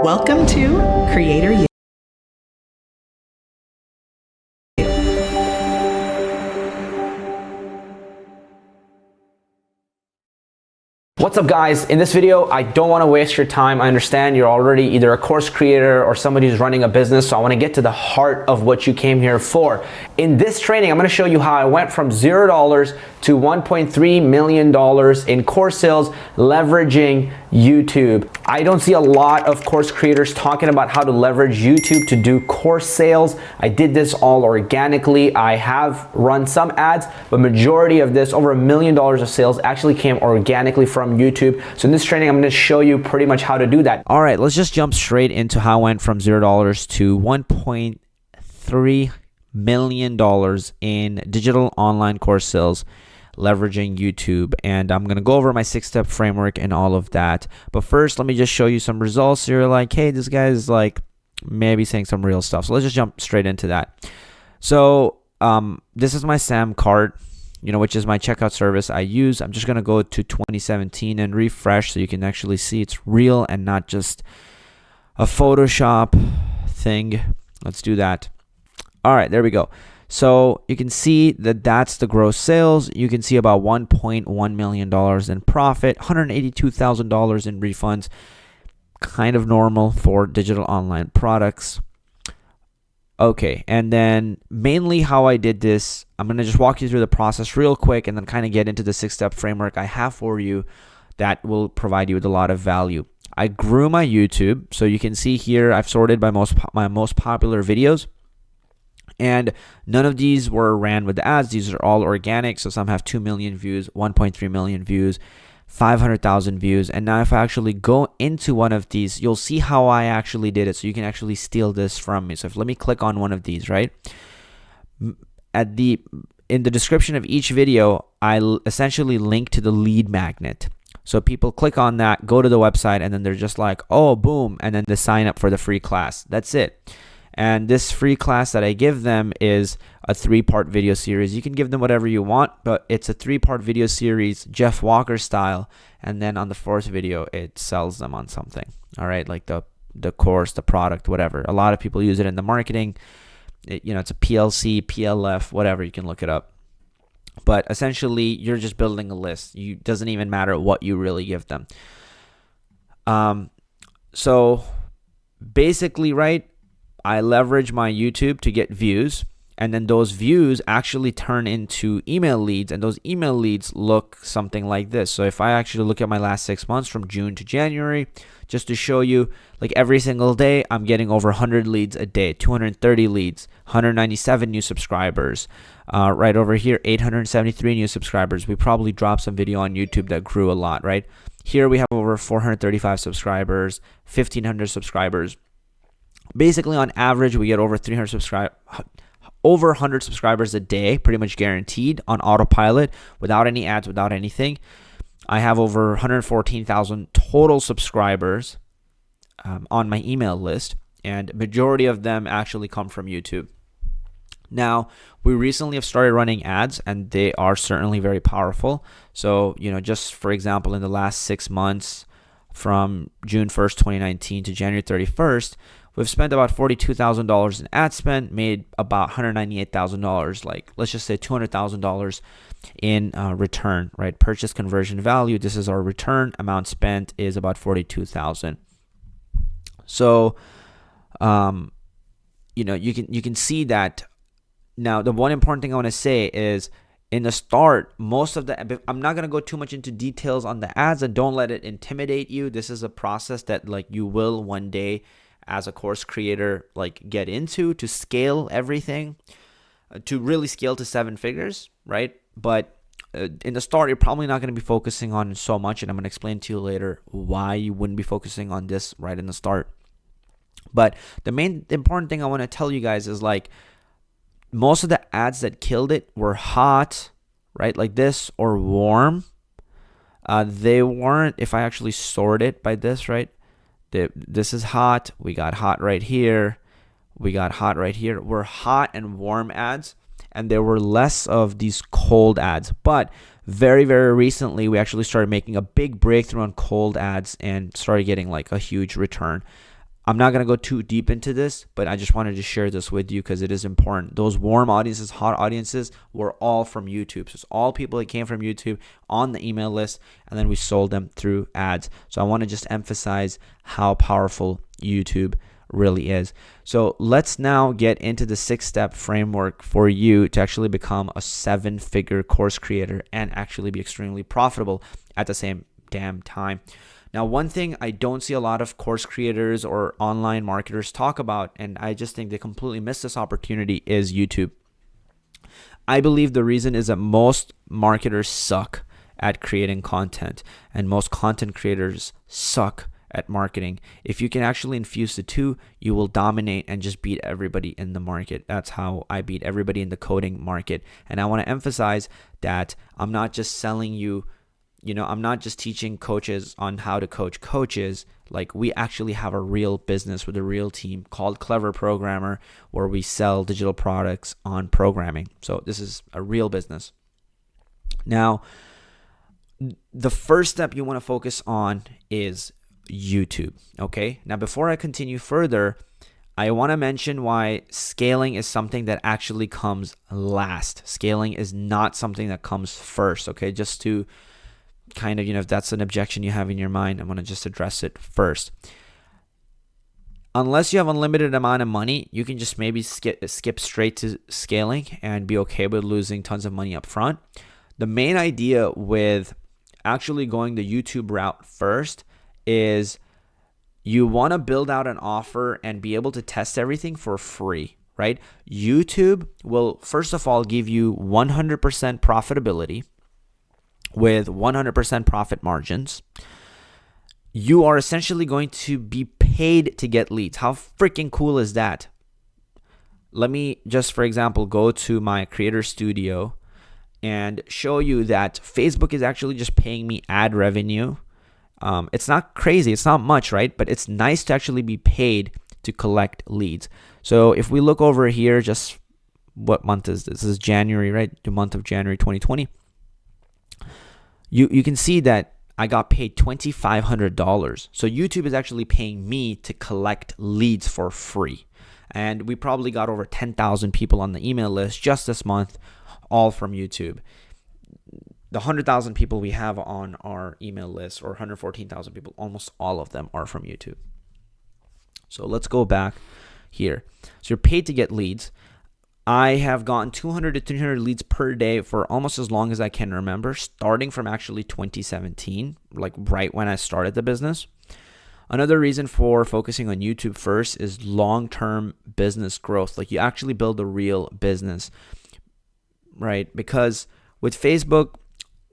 Welcome to Creator You. What's up guys? In this video, I don't want to waste your time. I understand you're already either a course creator or somebody who's running a business, so I want to get to the heart of what you came here for. In this training, I'm going to show you how I went from $0 to $1.3 million in course sales leveraging YouTube. I don't see a lot of course creators talking about how to leverage YouTube to do course sales. I did this all organically. I have run some ads, but majority of this, over $1 million of sales, actually came organically from YouTube. So in this training, I'm going to show you pretty much how to do that. All right, let's just jump straight into how I went from $0 to $1.3 million in digital online course sales leveraging YouTube. And I'm going to go over my 6-step framework and all of that. But first, let me just show you some results. You're like, hey, this guy is like maybe saying some real stuff. So let's just jump straight into that. So this is my SAM card, which is my checkout service I use. I'm just going to go to 2017 and refresh so you can actually see it's real and not just a Photoshop thing. Let's do that. All right, there we go. So you can see that that's the gross sales. You can see about $1.1 million in profit, $182,000 in refunds. Kind of normal for digital online products. Okay, and then mainly how I did this, I'm going to just walk you through the process real quick and then kind of get into the 6-step framework I have for you that will provide you with a lot of value. I grew my YouTube, so you can see here I've sorted by my most popular videos. And none of these were ran with the ads. These are all organic. So some have 2 million views, 1.3 million views, 500,000 views. And now if I actually go into one of these, you'll see how I actually did it. So you can actually steal this from me. So let me click on one of these, right? In the description of each video, I essentially link to the lead magnet. So people click on that, go to the website, and then they're just like, oh, boom. And then they sign up for the free class. That's it. And this free class that I give them is a 3-part video series. You can give them whatever you want, but it's a 3-part video series, Jeff Walker style. And then on the 4th video, it sells them on something. All right, like the course, the product, whatever. A lot of people use it in the marketing. It's a PLC, PLF, whatever. You can look it up. But essentially, you're just building a list. It doesn't even matter what you really give them. So basically, right, I leverage my YouTube to get views, and then those views actually turn into email leads, and those email leads look something like this. So if I actually look at my last 6 months from June to January, just to show you, like every single day, I'm getting over 100 leads a day, 230 leads, 197 new subscribers. Right over here, 873 new subscribers. We probably dropped some video on YouTube that grew a lot, right? Here we have over 435 subscribers, 1,500 subscribers. Basically, on average, we get over 100 subscribers a day, pretty much guaranteed on autopilot, without any ads, without anything. I have over 114,000 total subscribers on my email list, and majority of them actually come from YouTube. Now, we recently have started running ads, and they are certainly very powerful. So, just for example, in the last 6 months, from June 1st, 2019 to January 31st, we've spent about $42,000 in ad spend, made about $198,000, like let's just say $200,000 in return, right? Purchase conversion value. This is our return. Amount spent is about $42,000. So, you can see that. Now, the one important thing I want to say is, in the start, most of I'm not going to go too much into details on the ads, and don't let it intimidate you. This is a process that you will one day as a course creator get into to scale everything, to really scale to 7 figures, right? But in the start, you're probably not going to be focusing on so much, and I'm going to explain to you later why you wouldn't be focusing on this right in the start. But the main important thing I want to tell you guys is most of the ads that killed it were hot, right? Like this, or warm. They weren't, if I actually sort it by this, right? This is hot. We got hot right here. We got hot right here. We're hot and warm ads. And there were less of these cold ads. But very, very recently, we actually started making a big breakthrough on cold ads and started getting a huge return. I'm not going to go too deep into this, but I just wanted to share this with you because it is important. Those warm audiences, hot audiences were all from YouTube. So it's all people that came from YouTube on the email list, and then we sold them through ads. So I want to just emphasize how powerful YouTube really is. So let's now get into the 6-step framework for you to actually become a 7-figure course creator and actually be extremely profitable at the same damn time. Now, one thing I don't see a lot of course creators or online marketers talk about, and I just think they completely miss this opportunity, is YouTube. I believe the reason is that most marketers suck at creating content, and most content creators suck at marketing. If you can actually infuse the two, you will dominate and just beat everybody in the market. That's how I beat everybody in the coding market. And I want to emphasize that I'm not just selling you, I'm not just teaching coaches on how to coach coaches. Like, we actually have a real business with a real team called Clever Programmer, where we sell digital products on programming. So this is a real business. Now, the first step you want to focus on is YouTube. Okay. Now, before I continue further, I want to mention why scaling is something that actually comes last. Scaling is not something that comes first. Okay. Just to kind of, if that's an objection you have in your mind, I'm going to just address it first. Unless you have unlimited amount of money, you can just maybe skip straight to scaling and be okay with losing tons of money up front. The main idea with actually going the YouTube route first is you want to build out an offer and be able to test everything for free, right? YouTube will, first of all, give you 100% profitability with 100% profit margins. You are essentially going to be paid to get leads. How freaking cool is that? Let me just, for example, go to my Creator Studio and show you that Facebook is actually just paying me ad revenue. It's not crazy. It's not much, right? But it's nice to actually be paid to collect leads. So if we look over here, just what month is this? This is January, right? The month of January 2020. You can see that I got paid $2,500. So YouTube is actually paying me to collect leads for free. And we probably got over 10,000 people on the email list just this month, all from YouTube. The 100,000 people we have on our email list, or 114,000 people, almost all of them are from YouTube. So let's go back here. So you're paid to get leads. I have gotten 200 to 300 leads per day for almost as long as I can remember, starting from actually 2017, like right when I started the business. Another reason for focusing on YouTube first is long-term business growth. Like, you actually build a real business, right? Because with Facebook,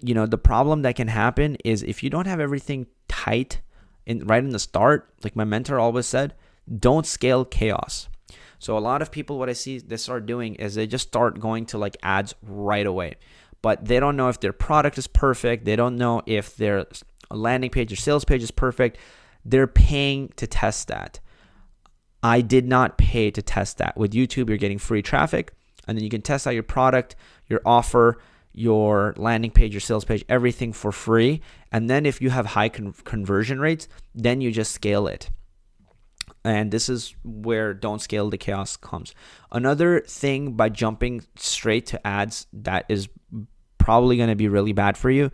the problem that can happen is if you don't have everything tight right in the start, like my mentor always said, don't scale chaos. So a lot of people, what I see they start doing is they just start going to like ads right away, but they don't know if their product is perfect. They don't know if their landing page or sales page is perfect. They're paying to test that. I did not pay to test that. With YouTube, you're getting free traffic, and then you can test out your product, your offer, your landing page, your sales page, everything for free. And then if you have high conversion rates, then you just scale it. And this is where don't scale the chaos comes. Another thing by jumping straight to ads that is probably going to be really bad for you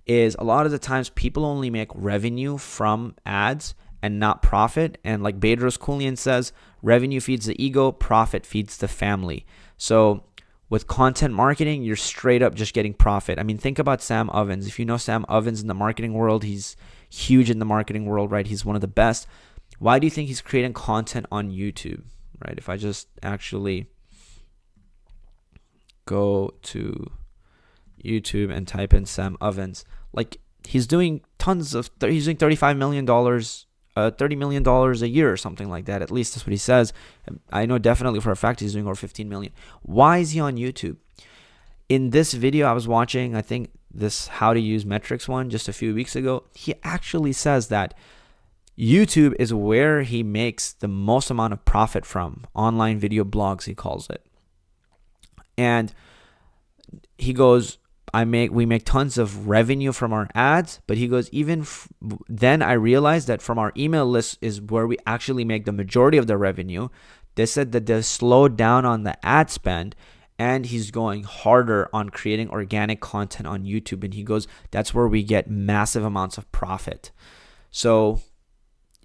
is a lot of the times people only make revenue from ads and not profit. And like Bedros Keuilian says, revenue feeds the ego, profit feeds the family. So with content marketing, you're straight up just getting profit. I mean, think about Sam Ovens. If you know Sam Ovens in the marketing world, he's huge in the marketing world, right? He's one of the best. Why do you think he's creating content on YouTube, right? If I just actually go to YouTube and type in Sam Ovens, like he's doing he's doing $35 million, $30 million a year or something like that. At least that's what he says. I know definitely for a fact he's doing over 15 million. Why is he on YouTube? In this video I was watching, I think this how to use metrics one just a few weeks ago, he actually says that YouTube is where he makes the most amount of profit from. Online video blogs, he calls it. And he goes, we make tons of revenue from our ads, but he goes, then I realized that from our email list is where we actually make the majority of the revenue. They said that they slowed down on the ad spend, and he's going harder on creating organic content on YouTube. And he goes, that's where we get massive amounts of profit. So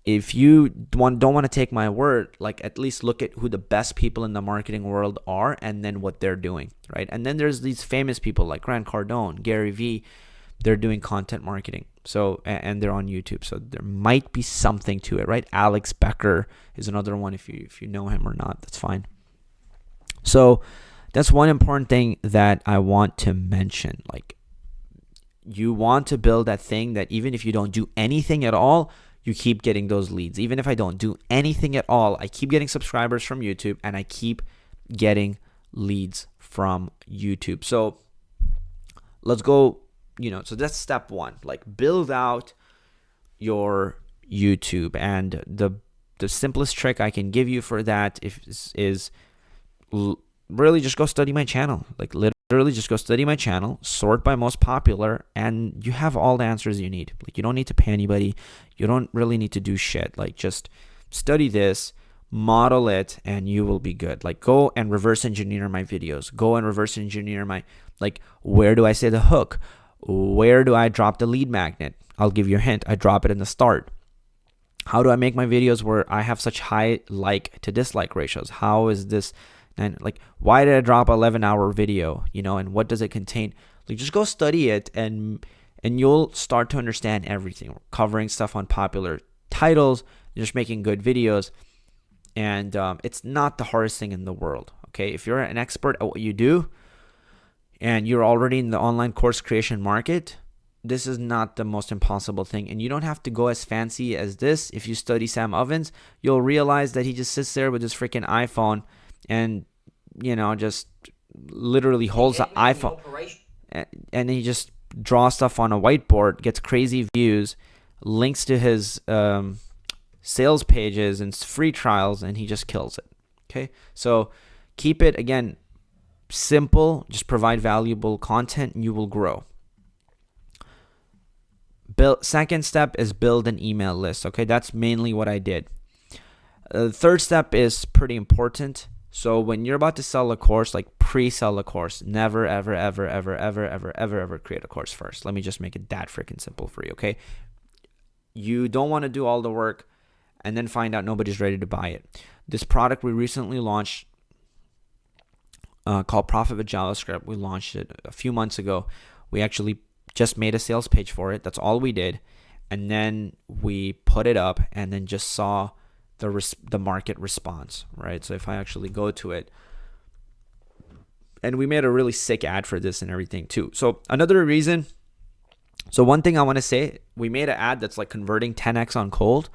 if you don't want to take my word, like at least look at who the best people in the marketing world are and then what they're doing, right? And then there's these famous people like Grant Cardone, Gary Vee. They're doing content marketing. So, and they're on YouTube. So there might be something to it, right? Alex Becker is another one. If you know him or not, that's fine. So that's one important thing that I want to mention. Like, you want to build that thing that even if you don't do anything at all, you keep getting those leads. Even if I don't do anything at all, I keep getting subscribers from YouTube and I keep getting leads from YouTube. So let's go, so that's step one, like build out your YouTube. And the simplest trick I can give you for that is really just go study my channel. Like literally just go study my channel, sort by most popular, and you have all the answers you need. Like, you don't need to pay anybody. You don't really need to do shit. Like, just study this, model it, and you will be good. Like, go and reverse engineer my videos. Go and reverse engineer like, where do I say the hook? Where do I drop the lead magnet? I'll give you a hint. I drop it in the start. How do I make my videos where I have such high like to dislike ratios? How is this? And like, why did I drop 11-hour video? And what does it contain? Like, just go study it, and you'll start to understand everything. We're covering stuff on popular titles, just making good videos, and it's not the hardest thing in the world. Okay, if you're an expert at what you do, and you're already in the online course creation market, this is not the most impossible thing. And you don't have to go as fancy as this. If you study Sam Ovens, you'll realize that he just sits there with his freaking iPhone and just literally holds the iPhone and he just draws stuff on a whiteboard, gets crazy views, links to his sales pages and free trials, and he just kills it. Okay, so keep it, again, simple. Just provide valuable content and you will grow. Second step is build an email list. Okay, that's mainly what I did. Third step is pretty important. So when you're about to sell a course, like pre-sell a course, never, ever, ever, ever, ever, ever, ever, ever create a course first. Let me just make it that freaking simple for you, okay? You don't want to do all the work and then find out nobody's ready to buy it. This product we recently launched called Profit with JavaScript. We launched it a few months ago. We actually just made a sales page for it. That's all we did. And then we put it up and then just saw the market response, right? So if I actually go to it, and we made a really sick ad for this and everything too. So another reason, one thing I want to say, we made an ad that's like converting 10x on cold,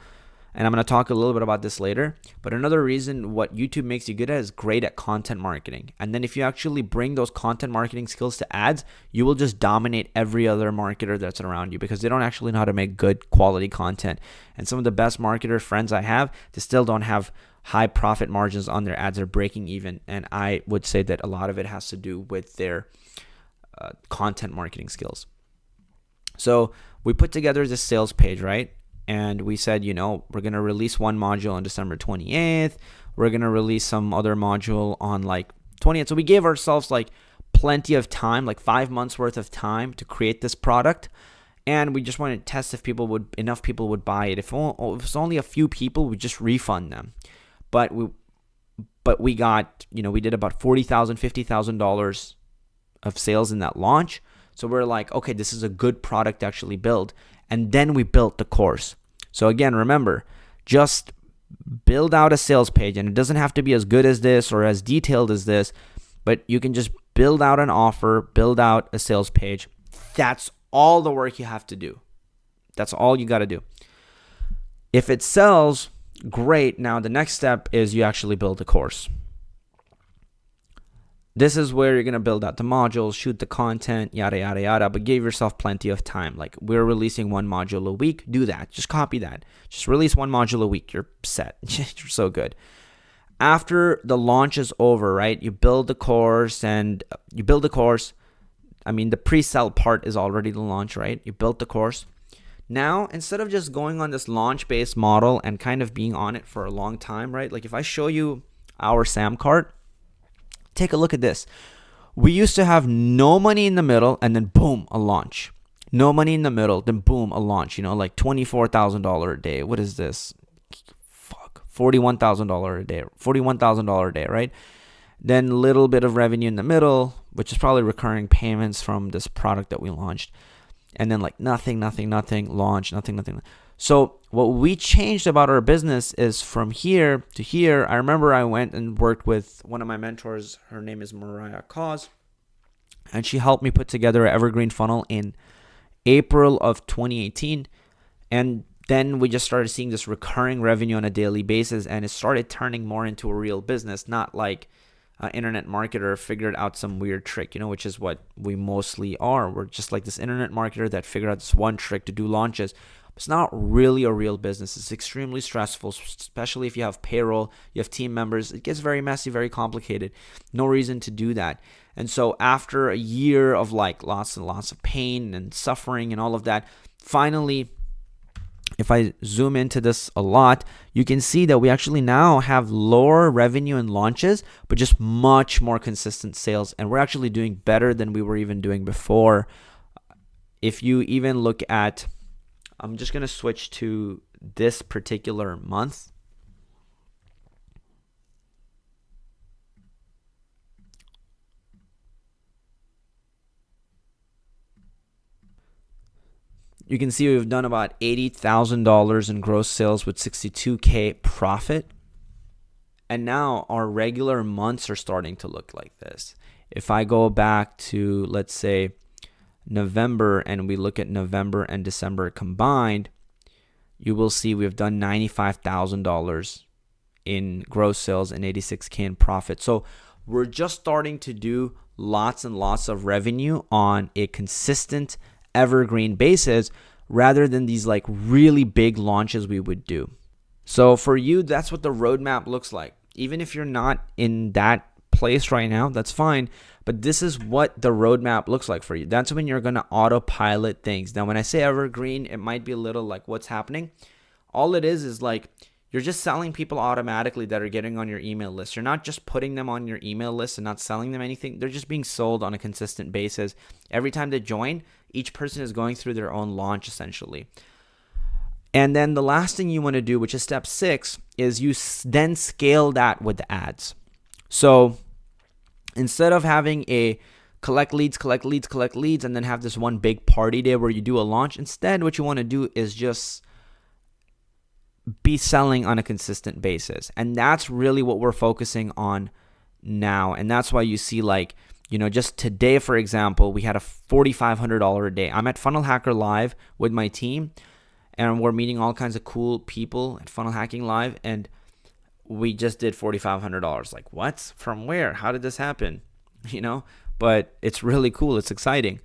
and I'm going to talk a little bit about this later. But another reason what YouTube makes you good at is great at content marketing. And then if you actually bring those content marketing skills to ads, you will just dominate every other marketer that's around you, because they don't actually know how to make good quality content. And some of the best marketer friends I have, they still don't have high profit margins on their ads. They're breaking even. And I would say that a lot of it has to do with their content marketing skills. So we put together this sales page, right? And we said, we're going to release one module on December 28th. We're going to release some other module on like 20th. So we gave ourselves like plenty of time, like 5 months worth of time to create this product. And we just wanted to test if enough people would buy it. If it's only a few people, we just refund them. But we got, we did about $40,000, $50,000 of sales in that launch. So we're like, okay, this is a good product to actually build. And then we built the course. So again, remember, just build out a sales page, and it doesn't have to be as good as this or as detailed as this, but you can just build out an offer, build out a sales page. That's all the work you have to do. That's all you got to do. If it sells, great. Now the next step is you actually build a course. This is where you're going to build out the modules, shoot the content, yada, yada, yada, but give yourself plenty of time. Like, we're releasing one module a week. Do that. Just copy that. Just release one module a week. You're set. You're so good. After the launch is over, right, you build the course, I mean, the pre-sell part is already the launch, right? You built the course. Now, instead of just going on this launch-based model and kind of being on it for a long time, right? Like if I show you our SAM cart, take a look at this. We used to have no money in the middle and then boom, a launch. No money in the middle, then boom, a launch, you know, like $24,000 a day. What is this? Fuck, $41,000 a day, $41,000 a day, right? Then a little bit of revenue in the middle, which is probably recurring payments from this product that we launched. And then like nothing, launch, nothing. So what we changed about our business is from here to here. I remember I went and worked with one of my mentors. Her name is Mariah Cause. And she helped me put together an evergreen funnel in April of 2018. And then we just started seeing this recurring revenue on a daily basis. And it started turning more into a real business, not like an internet marketer figured out some weird trick, you know, which is what we mostly are. We're just like this internet marketer that figured out this one trick to do launches. It's not really a real business. It's extremely stressful, especially if you have payroll, you have team members. It gets very messy, very complicated. No reason to do that. And so after a year of like lots and lots of pain and suffering and all of that, finally, if I zoom into this a lot, you can see that we actually now have lower revenue in launches, but just much more consistent sales. And we're actually doing better than we were even doing before. If you even look at, I'm just going to switch to this particular month. You can see we've done about $80,000 in gross sales with $62K profit. And now our regular months are starting to look like this. If I go back to, let's say, November, and we look at November and December combined, you will see we've done $95,000 in gross sales and $86K in profit. So we're just starting to do lots and lots of revenue on a consistent evergreen basis rather than these like really big launches we would do. So for you, that's what the roadmap looks like. Even if you're not in that place right now, that's fine. But this is what the roadmap looks like for you. That's when you're going to autopilot things. Now, when I say evergreen, it might be a little like what's happening. All it is like you're just selling people automatically that are getting on your email list. You're not just putting them on your email list and not selling them anything. They're just being sold on a consistent basis. Every time they join, each person is going through their own launch essentially. And then the last thing you want to do, which is step 6, is you then scale that with the ads. So instead of having a collect leads, and then have this one big party day where you do a launch, instead what you want to do is just be selling on a consistent basis. And that's really what we're focusing on now. And that's why you see like, you know, just today, for example, we had a $4,500 a day. I'm at Funnel Hacker Live with my team, and we're meeting all kinds of cool people at Funnel Hacking Live, and we just did $4,500. Like, what? From where? How did this happen? You know, but it's really cool. It's exciting.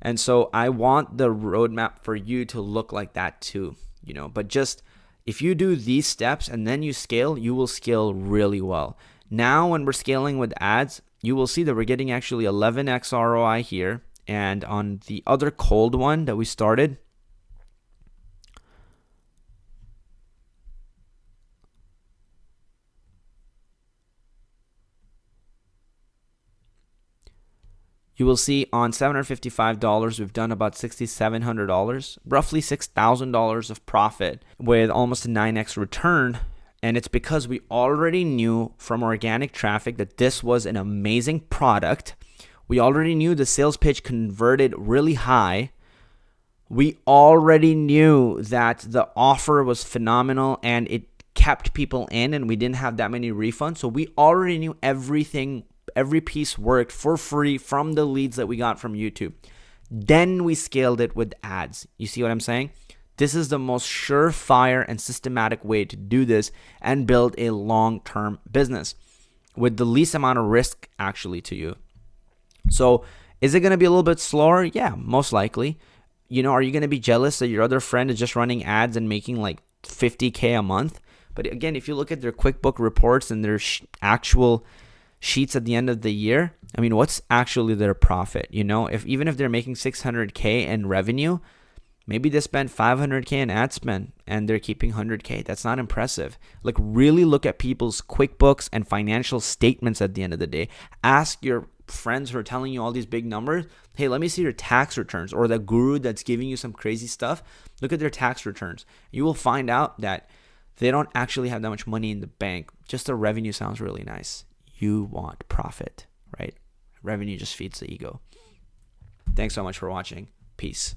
And so I want the roadmap for you to look like that too, you know, but just if you do these steps and then you scale, you will scale really well. Now, when we're scaling with ads, you will see that we're getting actually 11x ROI here. And on the other cold one that we started, you will see on $755, we've done about $6,700, roughly $6,000 of profit with almost a 9x return. And it's because we already knew from organic traffic that this was an amazing product. We already knew the sales pitch converted really high. We already knew that the offer was phenomenal and it kept people in, and we didn't have that many refunds. So we already knew everything. Every piece worked for free from the leads that we got from YouTube. Then we scaled it with ads. You see what I'm saying? This is the most surefire and systematic way to do this and build a long-term business with the least amount of risk actually to you. So is it going to be a little bit slower? Yeah, most likely. You know, are you going to be jealous that your other friend is just running ads and making like $50K a month? But again, if you look at their QuickBook reports and their actual sheets at the end of the year, I mean, what's actually their profit? You know, if even if they're making 600K in revenue, maybe they spend 500K in ad spend and they're keeping 100K. That's not impressive. Like, really look at people's QuickBooks and financial statements at the end of the day. Ask your friends who are telling you all these big numbers, hey, let me see your tax returns, or the guru that's giving you some crazy stuff. Look at their tax returns. You will find out that they don't actually have that much money in the bank. Just the revenue sounds really nice. You want profit, right? Revenue just feeds the ego. Thanks so much for watching. Peace.